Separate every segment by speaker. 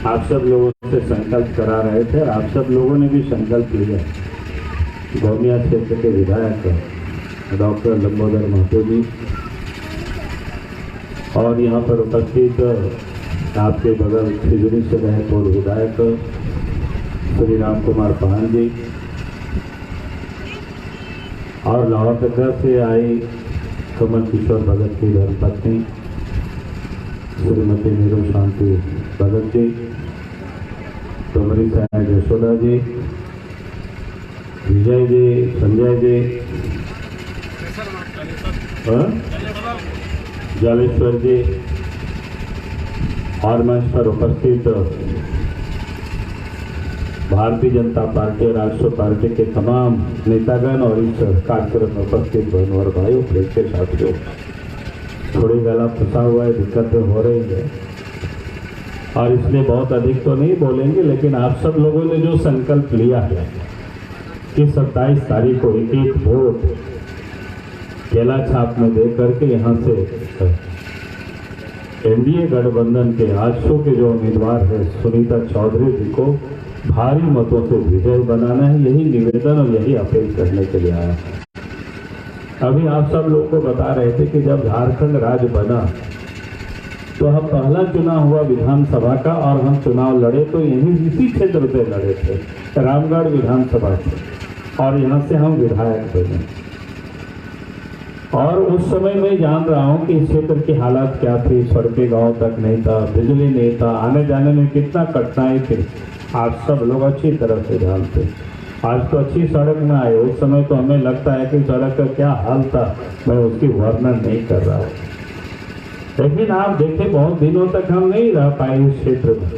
Speaker 1: आप सब लोगों से संकल्प करा रहे थे और आप सब लोगों ने भी संकल्प लिया। गोमिया क्षेत्र के विधायक डॉक्टर लंबोदर महतो जी और यहाँ पर उपस्थित आपके बगल खिजड़ी से रहे पूर्व विधायक श्री राम कुमार पान जी और लाहौर से आई कमल किशोर भगत की धर्मपत्नी श्रीमती नीरू शांति भगत जी, डोमरी साहब यशोदा जी, विजय जी, संजय जी, जालेश्वर जी और मंच पर उपस्थित भारतीय जनता पार्टी और राष्ट्रीय पार्टी के तमाम नेतागण और इस कार्यक्रम में उपस्थित बहनों और भाइयों, प्रेस के साथियों, थोड़ी गला फंसा हुआ है, दिक्कतें हो रही है और इसलिए बहुत अधिक तो नहीं बोलेंगे, लेकिन आप सब लोगों ने जो संकल्प लिया है कि 27 तारीख को एक वोट केला छाप में दे करके यहाँ से एनडीए गठबंधन के आजसू के जो उम्मीदवार है सुनीता चौधरी जी को भारी मतों से विजय बनाना है, यही निवेदन और यही अपील करने के लिए आया। अभी आप सब लोगों को बता रहे थे कि जब झारखंड राज्य बना तो हम पहला चुनाव हुआ विधानसभा का और हम चुनाव लड़े तो यहीं इसी क्षेत्र से लड़े थे, रामगढ़ विधानसभा से, और यहाँ से हम विधायक बने। और उस समय मैं जान रहा हूँ कि इस क्षेत्र की हालात क्या थी, सड़कें गांव तक नहीं था, बिजली नहीं था, आने जाने में कितना कठिनाई थी, आप सब लोग अच्छी तरह से जानते। आज तो अच्छी सड़क में आए, उस समय तो हमें लगता है कि सड़क का क्या हाल था, मैं उसकी वर्णन नहीं कर रहा हूँ। लेकिन आप देखें बहुत दिनों तक हम नहीं रह पाए इस क्षेत्र में।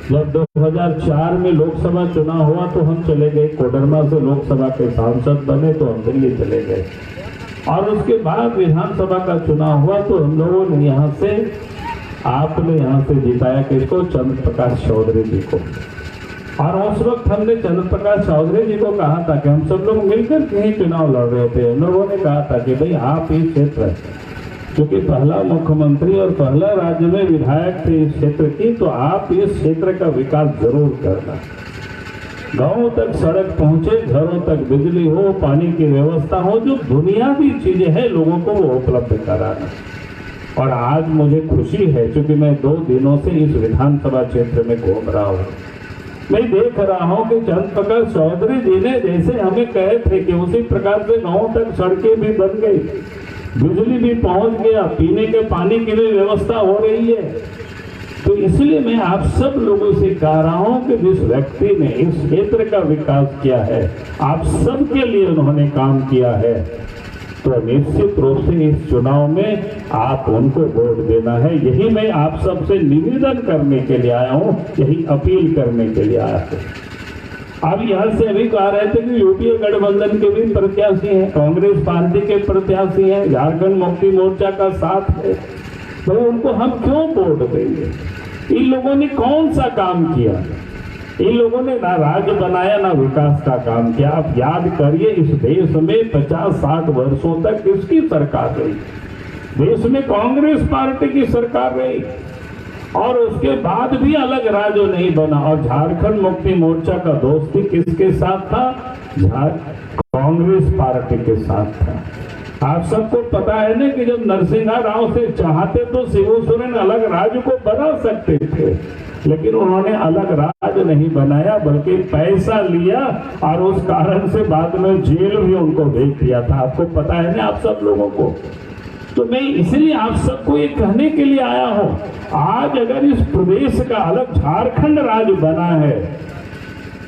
Speaker 1: जब 2004 में लोकसभा चुनाव हुआ तो हम चले गए, कोडरमा से लोकसभा के सांसद बने तो हम दिल्ली चले गए, और उसके बाद विधानसभा का चुनाव हुआ तो हम लोगों ने यहाँ से, आपने यहाँ से जिताया किसको, चंद्र प्रकाश चौधरी जी को। और उस वक्त हमने चंद्र प्रकाश चौधरी जी को कहा था कि हम सब लोग मिलकर कहीं चुनाव लड़ रहे थे, हम लोगों ने कहा था कि भाई आप इस क्षेत्र, क्योंकि पहला मुख्यमंत्री और पहला राज्य में विधायक थे इस क्षेत्र की, तो आप इस क्षेत्र का विकास जरूर करना, गांवों तक सड़क पहुंचे, घरों तक बिजली हो, पानी की व्यवस्था हो, जो बुनियादी चीजें हैं लोगों को वो उपलब्ध कराना। और आज मुझे खुशी है क्योंकि मैं 2 दिनों से इस विधानसभा क्षेत्र में घूम रहा हूँ, मैं देख रहा हूँ कि चंद्र प्रकाश चौधरी जी ने जैसे हमें कहे थे कि उसी प्रकार से गाँव तक सड़कें भी बन गई, बिजली भी पहुंच गया, पीने के पानी की भी व्यवस्था हो रही है। तो इसलिए मैं आप सब लोगों से कह रहा हूं कि जिस व्यक्ति ने इस क्षेत्र का विकास किया है, आप सबके लिए उन्होंने काम किया है, तो निश्चित रूप से इस चुनाव में आप उनको वोट देना है। यही मैं आप सबसे निवेदन करने के लिए आया हूं, यही अपील करने के लिए आया हूं। अब यहाँ से अभी कह रहे थे कि यूपीए गठबंधन के भी प्रत्याशी हैं, कांग्रेस पार्टी के प्रत्याशी हैं, झारखंड मुक्ति मोर्चा का साथ है, तो उनको हम क्यों वोट देंगे? इन लोगों ने कौन सा काम किया? इन लोगों ने ना राज्य बनाया ना विकास का काम किया। आप याद करिए, इस देश में 50-60 वर्षों तक किसकी सरकार रही? देश में कांग्रेस पार्टी की सरकार रही, और उसके बाद भी अलग राज्य नहीं बना। और झारखंड मुक्ति मोर्चा का दोस्ती किसके साथ था? कांग्रेस पार्टी के साथ था। आप सबको पता है ना कि जब नरसिम्हा राव से चाहते तो शिबू सोरेन अलग राज्य को बना सकते थे, लेकिन उन्होंने अलग राज्य नहीं बनाया, बल्कि पैसा लिया और उस कारण से बाद में जेल भी उनको भेज दिया था। आपको पता है ना आप सब लोगों को। तो मैं इसलिए आप सबको ये कहने के लिए आया हूं, आज अगर इस प्रदेश का अलग झारखंड राज्य बना है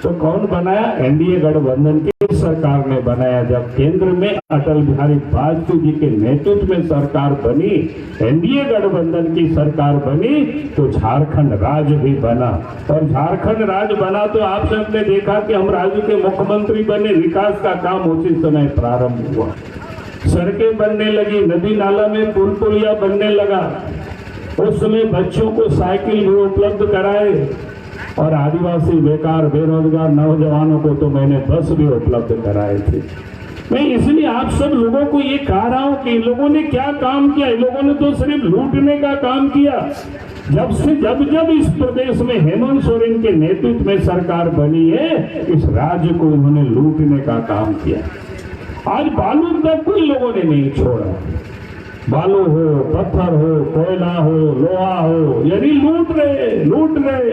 Speaker 1: तो कौन बनाया? एनडीए गठबंधन की सरकार ने बनाया। जब केंद्र में अटल बिहारी वाजपेयी जी के नेतृत्व में सरकार बनी, एनडीए गठबंधन की सरकार बनी, तो झारखंड राज्य भी बना। और झारखंड राज्य बना तो आप सबने देखा कि हम राज्य के मुख्यमंत्री बने, विकास का काम उसी समय प्रारंभ हुआ, सड़कें बनने लगी, नदी नाला में पुल पुलिया बनने लगा, उस समय बच्चों को साइकिल भी उपलब्ध कराए, और आदिवासी बेकार बेरोजगार नौजवानों को तो मैंने बस भी उपलब्ध कराए थे। मैं इसलिए आप सब लोगों को ये कह रहा हूं कि इन लोगों ने क्या काम किया? इन लोगों ने तो सिर्फ लूटने का काम किया। जब इस प्रदेश में हेमंत सोरेन के नेतृत्व में सरकार बनी है, इस राज्य को उन्होंने लूटने का काम किया। आज बालू तक कोई लोगों ने नहीं छोड़ा। बालू हो, पत्थर हो, कोयला हो, लोहा हो, यानी लूट रहे।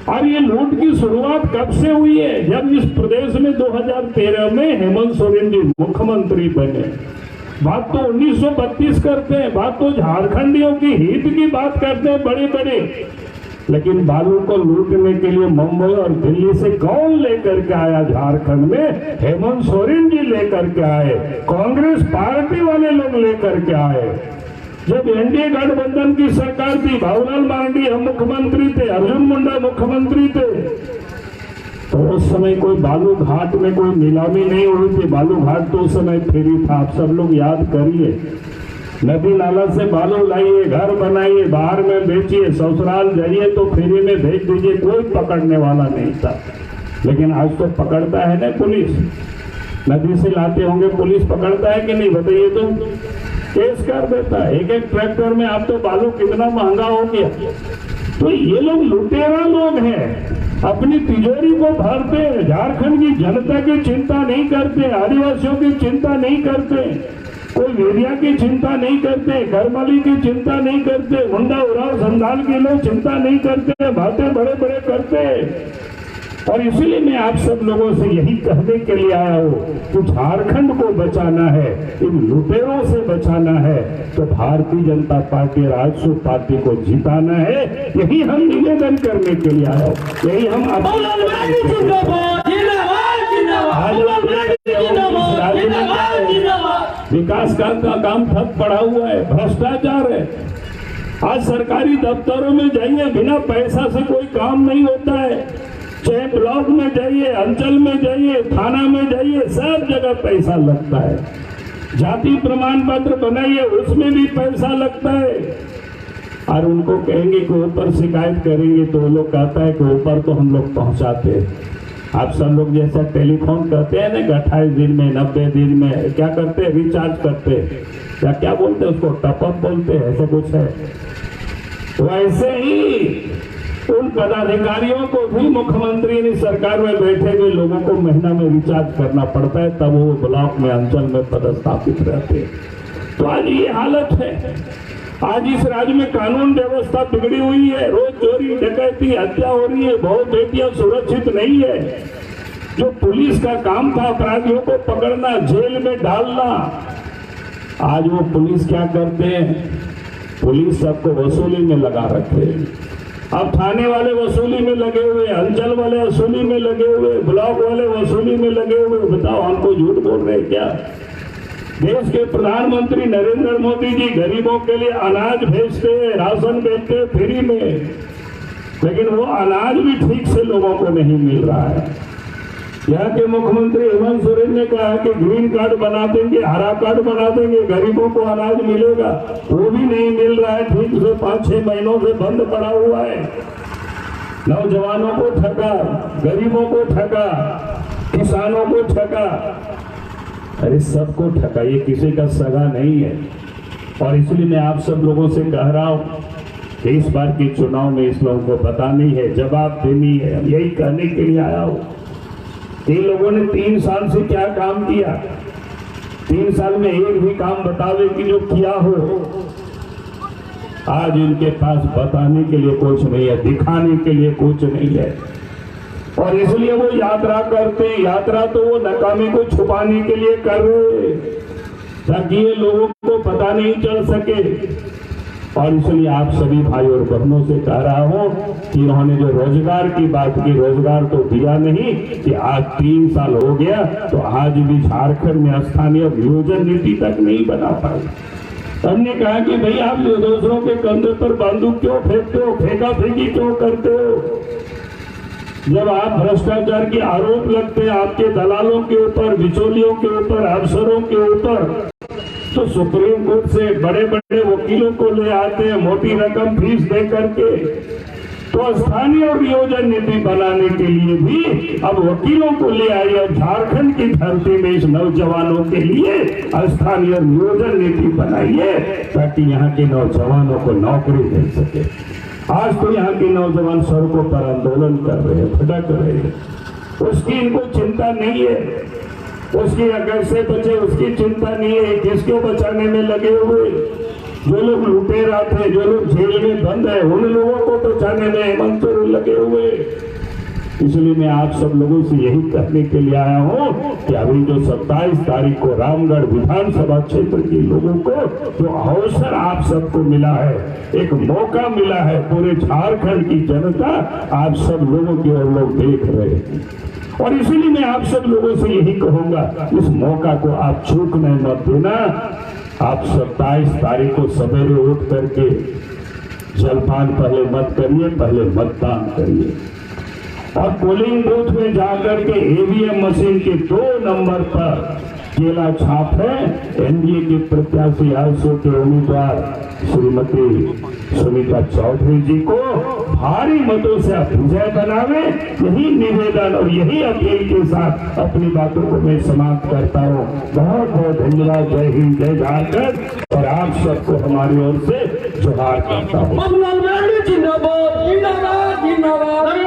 Speaker 1: और ये लूट की शुरुआत कब से हुई है? जब इस प्रदेश में 2013 में हेमंत सोरेन जी मुख्यमंत्री बने। बात तो 1932 करते हैं, बात तो झारखंडियों की हित की बात करते हैं बड़े, लेकिन बालू को लूटने के लिए मुंबई और दिल्ली से कौन लेकर के आया? झारखंड में हेमंत सोरेन जी लेकर के आए, कांग्रेस पार्टी वाले लोग लेकर के आए। जब एनडीए गठबंधन की सरकार थी, बाबूलाल मरांडी हम मुख्यमंत्री थे, अर्जुन मुंडा मुख्यमंत्री थे, तो उस समय कोई बालू घाट में कोई नीलामी नहीं हुई थी। बालू घाट तो उस समय फ्री था। आप सब लोग याद करिए, नदी नाला से बालू लाइए, घर बनाइए, बाहर में बेचिए, ससुराल जाइए तो फ्री में भेज दीजिए, कोई पकड़ने वाला नहीं था। लेकिन आज तो पकड़ता है ना पुलिस। नदी से लाते होंगे, पुलिस पकड़ता है कि नहीं बताइए? तो केस कर देता है। एक ट्रैक्टर में आप तो बालू कितना महंगा हो गया। तो ये लोग लुटेरा लोग हैं, अपनी तिजोरी को भरते हैं। झारखंड की जनता की चिंता नहीं करते, आदिवासियों की चिंता नहीं करते, कोई मीडिया की चिंता नहीं करते, घरमाली की चिंता नहीं करते, मुंडा उराव संधाल के लोग चिंता नहीं करते, बातें बड़े करते। और इसलिए मैं आप सब लोगों से यही कहने के लिए आया हूँ कि झारखंड को बचाना है, इन लुटेरों से बचाना है, तो भारतीय जनता पार्टी राजसू पार्टी को जिताना है। यही हम निवेदन करने के लिए आया हूँ, यही हम विकास का काम ठप पड़ा हुआ है, भ्रष्टाचार है। आज सरकारी दफ्तरों में जाइए, बिना पैसा से कोई काम नहीं होता है। चाहे ब्लॉक में जाइए, अंचल में जाइए, थाना में जाइए, सब जगह पैसा लगता है। जाति प्रमाण पत्र बनाइए, उसमें भी पैसा लगता है। और उनको कहेंगे कि ऊपर शिकायत करेंगे तो वो लोग कहता है कि ऊपर तो हम लोग पहुंचाते हैं। आप सब लोग जैसा टेलीफोन करते हैं ना, 28 दिन में 90 दिन में क्या करते हैं? रिचार्ज करते हैं, या क्या बोलते हैं उसको, टॉपअप बोलते हैं, ऐसा कुछ है। वैसे ही उन पदाधिकारियों को भी मुख्यमंत्री ने सरकार में बैठे हुए लोगों को महीना में रिचार्ज करना पड़ता है, तब वो ब्लॉक में अंचल में पदस्थापित रहते हैं। तो आज ये हालत है। आज इस राज्य में कानून व्यवस्था बिगड़ी हुई है, रोज चोरी डकैती हत्या हो रही है, बहुत बेटियां सुरक्षित नहीं है। जो पुलिस का काम था अपराधियों को पकड़ना, जेल में डालना, आज वो पुलिस क्या करते हैं? पुलिस सबको वसूली में लगा रखे। अब थाने वाले वसूली में लगे हुए, अंचल वाले वसूली में लगे हुए, ब्लॉक वाले वसूली में लगे हुए। बताओ, हमको झूठ बोल रहे क्या? देश के प्रधानमंत्री नरेंद्र मोदी जी गरीबों के लिए अनाज भेजते हैं, राशन भेजते हैं फ्री में, लेकिन वो अनाज भी ठीक से लोगों को नहीं मिल रहा है। यहाँ के मुख्यमंत्री हेमंत सोरेन ने कहा कि ग्रीन कार्ड बना देंगे, हरा कार्ड बना देंगे, गरीबों को अनाज मिलेगा, वो भी नहीं मिल रहा है ठीक से। 5-6 महीनों से बंद पड़ा हुआ है। नौजवानों को ठगा, गरीबों को ठगा, किसानों को ठगा, अरे सबको ठगा, ये किसी का सगा नहीं है। और इसलिए मैं आप सब लोगों से कह रहा हूँ कि इस बार के चुनाव में इस लोगों को बतानी है, जवाब देनी है। हम यही कहने के लिए आया हूँ। इन लोगों ने 3 साल से क्या काम किया? 3 साल में एक भी काम बतावे कि जो किया हो। आज इनके पास बताने के लिए कुछ नहीं है, दिखाने के लिए कुछ नहीं है। और इसलिए वो यात्रा करते हैं। यात्रा तो वो नाकामी को छुपाने के लिए कर रहे, ताकि ये लोगों को पता नहीं चल सके। और इसलिए आप सभी भाई और बहनों से कह रहा हूं कि इन्होंने जो रोजगार की बात की, रोजगार तो दिया नहीं कि आज 3 साल हो गया तो आज भी झारखंड में स्थानीय नियोजन नीति तक नहीं बना पाए। हमने कहा कि भाई आप दूसरों के कंधे पर बंदूक क्यों फेंकते हो, फेंका फेंकी क्यों करते हो? जब आप भ्रष्टाचार के आरोप लगते हैं आपके दलालों के ऊपर, बिचौलियों के ऊपर, अफसरों के ऊपर, तो सुप्रीम कोर्ट से बड़े बड़े वकीलों को ले आते हैं मोटी रकम फीस दे करके। तो स्थानीय और नियोजन नीति बनाने के लिए भी अब वकीलों को ले आई और झारखंड की धरती में इस नौजवानों के लिए स्थानीय और नियोजन नीति बनाइए ताकि यहाँ के नौजवानों को नौकरी मिल सके। आज तो यहाँ के नौजवान सड़कों पर आंदोलन कर रहे हैं, भटक रहे हैं, उसकी इनको चिंता नहीं है, उसकी अगर से बचे उसकी चिंता नहीं है, किसको बचाने में लगे हुए। जो लोग लुटेरा थे, जो लोग जेल में बंद है, उन लोगों को बचाने में हेमंत सोरेन लगे हुए। इसलिए मैं आप सब लोगों से यही कहने के लिए आया हूँ कि अभी जो 27 तारीख को रामगढ़ विधानसभा क्षेत्र के लोगों को जो अवसर आप सबको मिला है, एक मौका मिला है, पूरे झारखंड की जनता आप सब लोगों की ओर लोग देख रहे हैं और इसीलिए मैं आप सब लोगों से यही कहूंगा, इस मौका को आप चूकने मत देना। आप 27 तारीख को सवेरे उठ करके जलपान पहले मत करिए, पहले मतदान करिए और पोलिंग बूथ में जाकर के ईवीएम मशीन के 2 नंबर पर केला छाप है एनडीए के प्रत्याशी आलसू के उम्मीदवार श्रीमती सुनीता चौधरी जी को भारी मतों से विजय बनावे। यही निवेदन और यही अपील के साथ अपनी बातों को मैं समाप्त करता हूँ। बहुत बहुत धन्यवाद। जय हिंद, जय झारखंड और आप सबको हमारी ओर से जोहार करता हूँ।
Speaker 2: जिंदाबाद जिंदाबाद जिंदाबाद।